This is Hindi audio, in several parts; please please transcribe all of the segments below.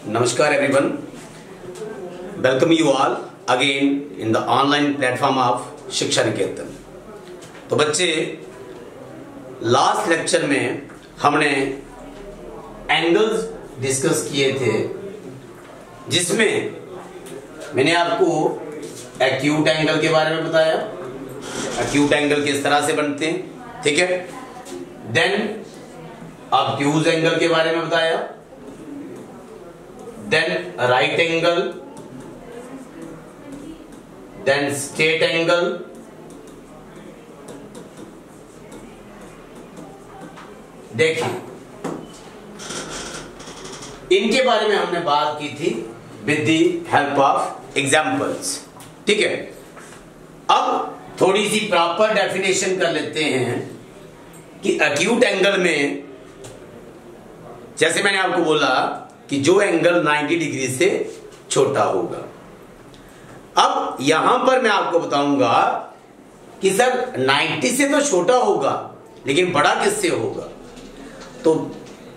Namaskar everyone. Welcome you all again in the online platform of शिक्षा निकेतन। तो बच्चे, लास्ट लेक्चर में हमने एंगल्स डिस्कस किए थे, जिसमें मैंने आपको एक्यूट एंगल के बारे में बताया। एक्यूट एंगल किस तरह से बनते हैं, ठीक है। देन ऑब्ट्यूज एंगल के बारे में बताया। Then right angle, then straight angle, देखिए इनके बारे में हमने बात की थी with the help of examples, ठीक है। अब थोड़ी सी प्रॉपर डेफिनेशन कर लेते हैं कि एक्यूट एंगल में, जैसे मैंने आपको बोला कि जो एंगल 90 डिग्री से छोटा होगा। अब यहां पर मैं आपको बताऊंगा कि सर 90 से तो छोटा होगा, लेकिन बड़ा किससे होगा। तो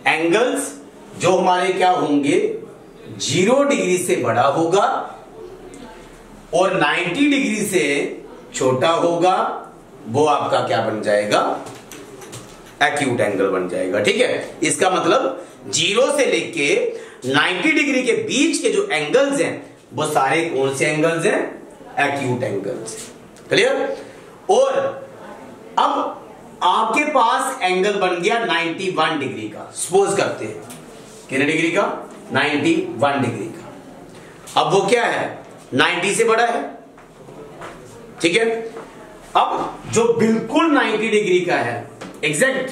एंगल्स जो हमारे क्या होंगे, 0 डिग्री से बड़ा होगा और 90 डिग्री से छोटा होगा, वो आपका क्या बन जाएगा, एक्यूट एंगल बन जाएगा, ठीक है। इसका मतलब 0 से लेके 90 डिग्री के बीच के जो एंगल्स हैं वो सारे कौन से एंगल्स हैं, एक्यूट एंगल्स। क्लियर। और अब आपके पास एंगल बन गया 91 डिग्री का, सपोज करते हैं कितने डिग्री का, 91 डिग्री का। अब वो क्या है, 90 से बड़ा है, ठीक है। अब जो बिल्कुल 90 डिग्री का है एग्जैक्ट,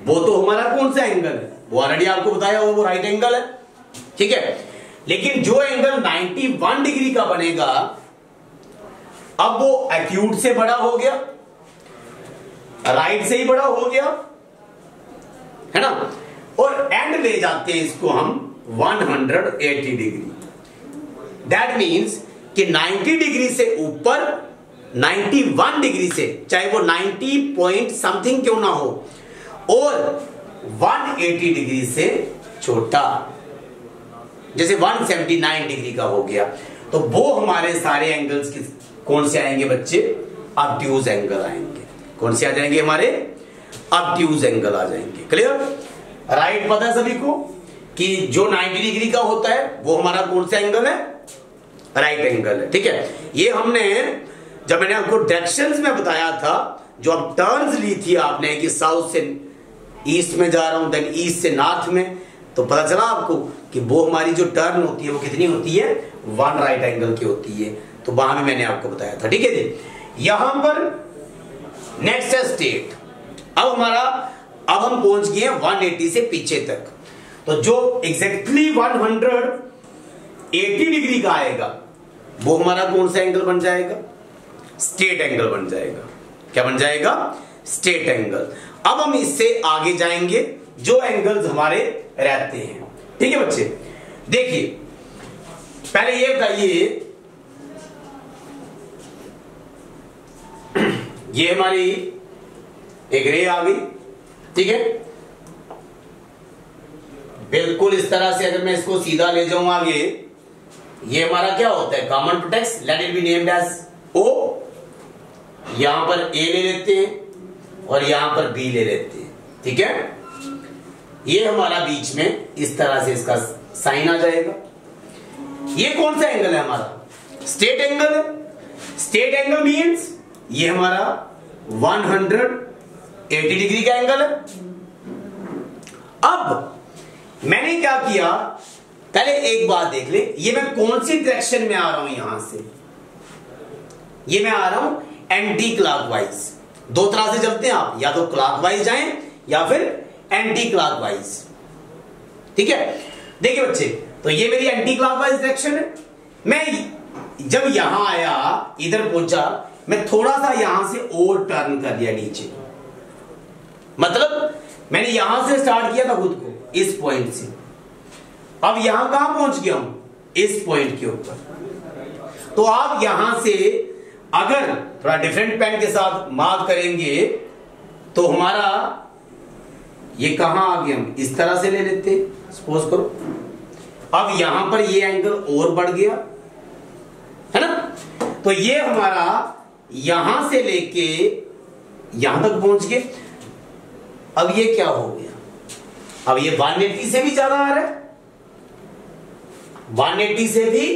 वो तो हमारा कौन सा एंगल है, वो ऑलरेडी आपको बताया वो राइट एंगल है, ठीक है। लेकिन जो एंगल 91 डिग्री का बनेगा, अब वो एक्यूट से बड़ा हो गया, राइट से ही बड़ा हो गया, है ना। और एंड ले जाते हैं इसको हम 180 डिग्री। दैट मींस कि 90 डिग्री से ऊपर 91 डिग्री से, चाहे वो 90 पॉइंट समथिंग क्यों ना हो, और 180 डिग्री से छोटा, जैसे 179 डिग्री का हो गया, तो वो हमारे सारे एंगल्स कौन से आएंगे बच्चे, ऑब्ट्यूज एंगल आएंगे। कौन से आ जाएंगे, हमारे ऑब्ट्यूज एंगल आ जाएंगे। क्लियर। राइट पता है सभी को कि जो 90 डिग्री का होता है वो हमारा कौन सा एंगल है, राइट एंगल है, ठीक है। ये हमने जब मैंने आपको डायरेक्शंस में बताया था, जो अब टर्न्स ली थी आपने कि साउथ से ईस्ट में जा रहा हूं, देन ईस्ट से नॉर्थ में, तो पता चला आपको कि वो हमारी जो टर्न होती है वो कितनी होती है, 1 राइट एंगल की होती है। तो वहां भी मैंने आपको बताया था, ठीक है जी। यहां पर नेक्स्ट है स्टेट। अब हम पहुंच गए 180 से पीछे तक, तो जो एग्जैक्टली 180 डिग्री का आएगा वो हमारा कौन सा एंगल बन जाएगा, स्ट्रेट एंगल बन जाएगा। क्या बन जाएगा, स्ट्रेट एंगल। अब हम इससे आगे जाएंगे जो एंगल्स हमारे रहते हैं, ठीक है बच्चे। देखिए पहले ये बताइए, ये हमारी एक रे आ गई, ठीक है। बिल्कुल इस तरह से अगर मैं इसको सीधा ले जाऊं आगे, ये हमारा क्या होता है, कॉमन प्रोटेक्स, let it be named as O. यहां पर ए ले लेते हैं और यहां पर बी ले लेते हैं, ठीक है। ये हमारा बीच में इस तरह से इसका साइन आ जाएगा। ये कौन सा एंगल है हमारा, स्ट्रेट एंगल है। स्ट्रेट एंगल मींस ये हमारा 180 डिग्री का एंगल है। अब मैंने क्या किया, पहले एक बात देख ले, ये मैं कौन सी डायरेक्शन में आ रहा हूं, यहां से ये मैं आ रहा हूं एंटी क्लॉकवाइज। दो तरह से चलते हैं आप, या तो क्लॉकवाइज जाएं या फिर एंटी क्लॉकवाइज, ठीक है। देखिए बच्चे, तो ये मेरी एंटी क्लॉकवाइज डायरेक्शन है। मैं जब यहां आया, इधर पहुंचा, मैं थोड़ा सा यहां से और टर्न कर दिया नीचे, मतलब मैंने यहां से स्टार्ट किया था खुद को इस पॉइंट से, अब यहां कहां पहुंच गया हूं, इस पॉइंट के ऊपर। तो आप यहां से अगर थोड़ा डिफरेंट पेन के साथ मार्क करेंगे तो हमारा ये कहां आ गया, हम इस तरह से ले लेते, सपोज करो अब यहां पर ये एंगल और बढ़ गया, है ना। तो ये हमारा यहां से लेके यहां तक पहुंच गए। अब ये क्या हो गया, अब ये 180 से भी ज्यादा आ रहा है, 180 से भी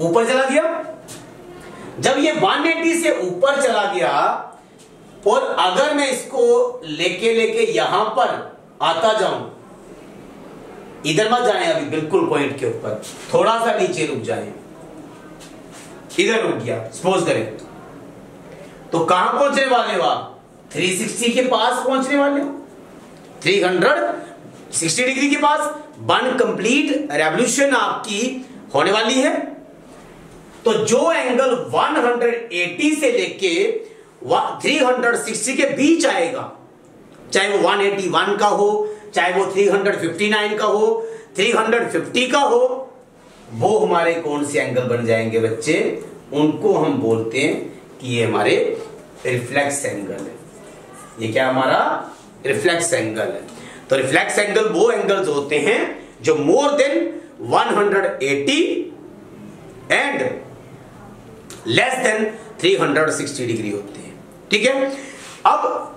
ऊपर चला गया। जब ये 180 से ऊपर चला गया और अगर मैं इसको लेके यहां पर आता जाऊं, इधर मत जाएं अभी, बिल्कुल पॉइंट के ऊपर, थोड़ा सा नीचे रुक जाएं, इधर रुक गया सपोज करें, तो कहां पहुंचने वाले हो आप? 360 के पास पहुंचने वाले हो, 360 डिग्री के पास। 1 कंप्लीट रेवोल्यूशन आपकी होने वाली है। तो जो एंगल 180 से लेके 360 के बीच आएगा, चाहे वो 181 का हो, चाहे वो 359 का हो, 350 का हो, वो हमारे कौन से एंगल बन जाएंगे बच्चे? उनको हम बोलते हैं कि ये हमारे रिफ्लेक्स एंगल है। ये क्या हमारा रिफ्लेक्स एंगल है। तो रिफ्लेक्स एंगल वो एंगल्स होते हैं जो more than 180 and less than 360 degree होते हैं। ठीक है। अब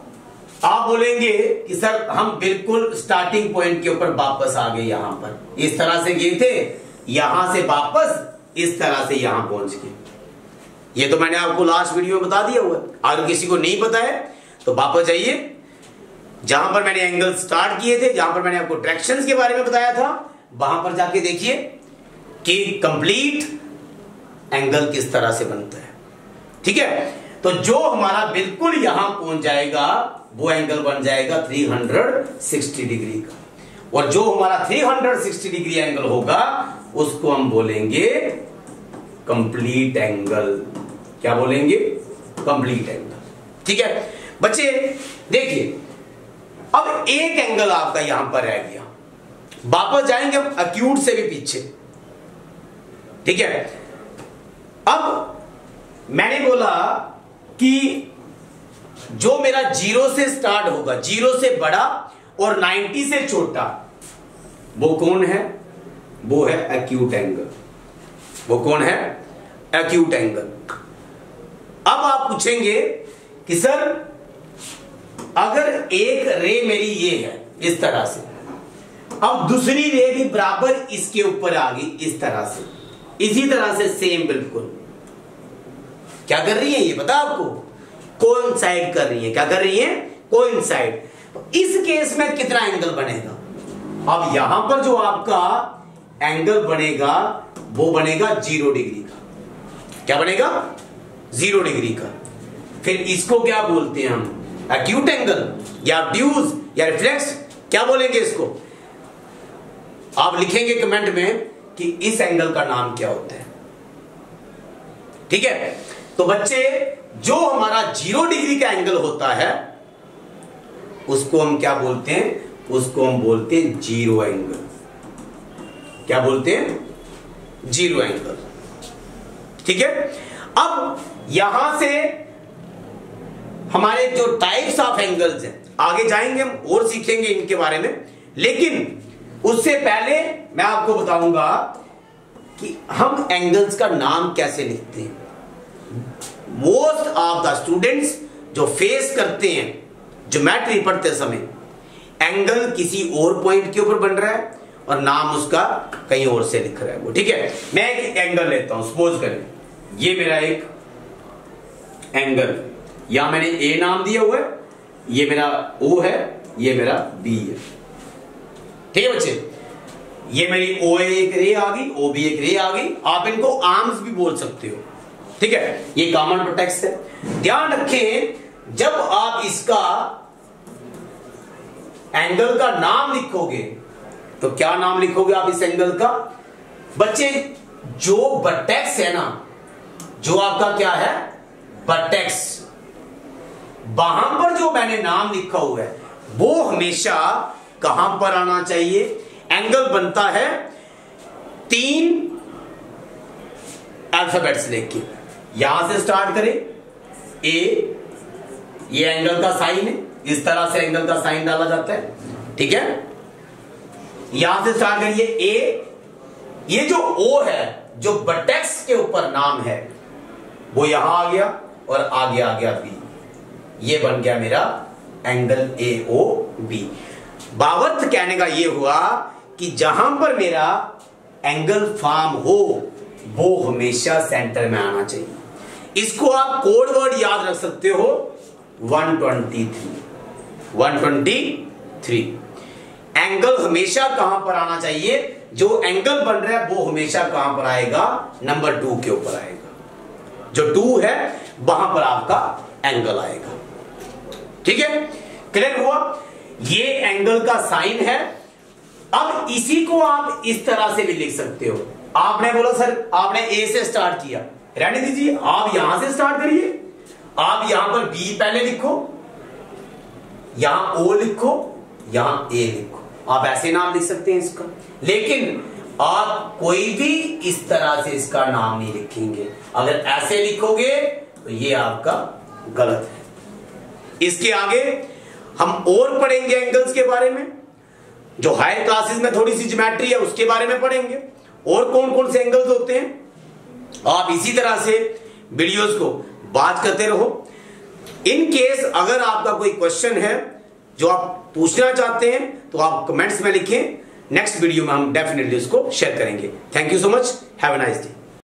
आप बोलेंगे कि सर हम बिल्कुल स्टार्टिंग पॉइंट के ऊपर वापस आ गए, यहां पर इस तरह से गए थे, यहां से वापस इस तरह से यहां पहुंच गए। ये तो मैंने आपको लास्ट वीडियो में बता दिया हुआ है। अगर किसी को नहीं पता है तो वापस जाइए, जहां पर मैंने एंगल स्टार्ट किए थे, जहां पर मैंने आपको डायरेक्शंस के बारे में बताया था, वहां पर जाके देखिए कि कंप्लीट एंगल किस तरह से बनता है। ठीक है। तो जो हमारा बिल्कुल यहां पहुंच जाएगा वो एंगल बन जाएगा 360 डिग्री का, और जो हमारा 360 डिग्री एंगल होगा उसको हम बोलेंगे कंप्लीट एंगल। क्या बोलेंगे? Complete angle. ठीक है बच्चे, देखिए अब एक एंगल आपका यहां पर रह गया, वापस जाएंगे हम एक्यूट से भी पीछे। ठीक है। अब मैंने बोला कि जो मेरा 0 से स्टार्ट होगा, 0 से बड़ा और 90 से छोटा, वो कौन है? वो है एक्यूट एंगल। वो कौन है? Acute angle. अब आप पूछेंगे कि सर अगर एक रे मेरी ये है इस तरह से, अब दूसरी रे भी बराबर इसके ऊपर आ गई इस तरह से, इसी तरह से सेम बिल्कुल, क्या कर रही है ये पता आपको? कोइंसाइड कर रही है। क्या कर रही है? कोइंसाइड। इस केस में कितना एंगल बनेगा? अब यहां पर जो आपका एंगल बनेगा वो बनेगा 0 डिग्री का। क्या बनेगा? 0 डिग्री का। फिर इसको क्या बोलते हैं हम? एक्यूट एंगल या ऑब्ट्यूज या रिफ्लेक्स, क्या बोलेंगे इसको? आप लिखेंगे कमेंट में कि इस एंगल का नाम क्या होता है। ठीक है। तो बच्चे जो हमारा 0 डिग्री का एंगल होता है उसको हम क्या बोलते हैं? उसको हम बोलते हैं जीरो एंगल। क्या बोलते हैं? Zero angle. ठीक है। अब यहां से हमारे जो टाइप्स ऑफ एंगल्स हैं, आगे जाएंगे हम और सीखेंगे इनके बारे में, लेकिन उससे पहले मैं आपको बताऊंगा कि हम एंगल्स का नाम कैसे लिखते हैं। मोस्ट ऑफ द स्टूडेंट्स जो फेस करते हैं ज्योमेट्री पढ़ते समय, एंगल किसी और पॉइंट के ऊपर बन रहा है और नाम उसका कहीं और से लिख रहा है वो। ठीक है। मैं एक एंगल लेता हूं, सपोज करें ये मेरा एक एंगल, यहां मैंने ए नाम दिया हुआ है, ये मेरा ओ है, ये मेरा बी है। ठीक है बच्चे, ये मेरी ओ एक रे आ गई, ओ भी एक रे आ गई। आप इनको आर्म्स भी बोल सकते हो। ठीक है। ये कॉमन प्रोटेक्ट है। ध्यान रखें जब आप इसका एंगल का नाम लिखोगे तो क्या नाम लिखोगे आप इस एंगल का? बच्चे जो वर्टेक्स है ना, जो आपका क्या है वर्टेक्स, वहां पर जो मैंने नाम लिखा हुआ है वो हमेशा कहां पर आना चाहिए? एंगल बनता है 3 अल्फाबेट्स लेके, यहां से स्टार्ट करें। ए, ये एंगल का साइन है, इस तरह से एंगल का साइन डाला जाता है। ठीक है। यहां से स्टार्ट करिए ए, ये जो ओ है जो वर्टेक्स के ऊपर नाम है वो यहां आ गया और आगे आ गया बी, ये बन गया मेरा एंगल ए ओ बी। बाबत कहने का ये हुआ कि जहां पर मेरा एंगल फॉर्म हो वो हमेशा सेंटर में आना चाहिए। इसको आप कोड वर्ड याद रख सकते हो 123। एंगल हमेशा कहां पर आना चाहिए, जो एंगल बन रहा है वो हमेशा कहां पर आएगा, नंबर 2 के ऊपर आएगा। जो 2 है वहां पर आपका एंगल आएगा। ठीक है, क्लियर हुआ? ये एंगल का साइन है। अब इसी को आप इस तरह से भी लिख सकते हो। आपने बोला सर आपने ए से स्टार्ट किया, रहने दीजिए, आप यहां से स्टार्ट करिए। आप यहां पर बी पहले लिखो, यहां ओ लिखो, यहां ए लिखो, आप ऐसे नाम लिख सकते हैं इसका। लेकिन आप कोई भी इस तरह से इसका नाम नहीं लिखेंगे। अगर ऐसे लिखोगे तो ये आपका गलत है। इसके आगे हम और पढ़ेंगे एंगल्स के बारे में, जो हायर क्लासेस में थोड़ी सी ज्योमेट्री है उसके बारे में पढ़ेंगे, और कौन कौन से एंगल्स होते हैं। आप इसी तरह से वीडियोस को बात करते रहो। इन केस अगर आपका कोई क्वेश्चन है जो आप पूछना चाहते हैं तो आप कमेंट्स में लिखें। नेक्स्ट वीडियो में हम डेफिनेटली उसको शेयर करेंगे। Thank you so much, have a nice day.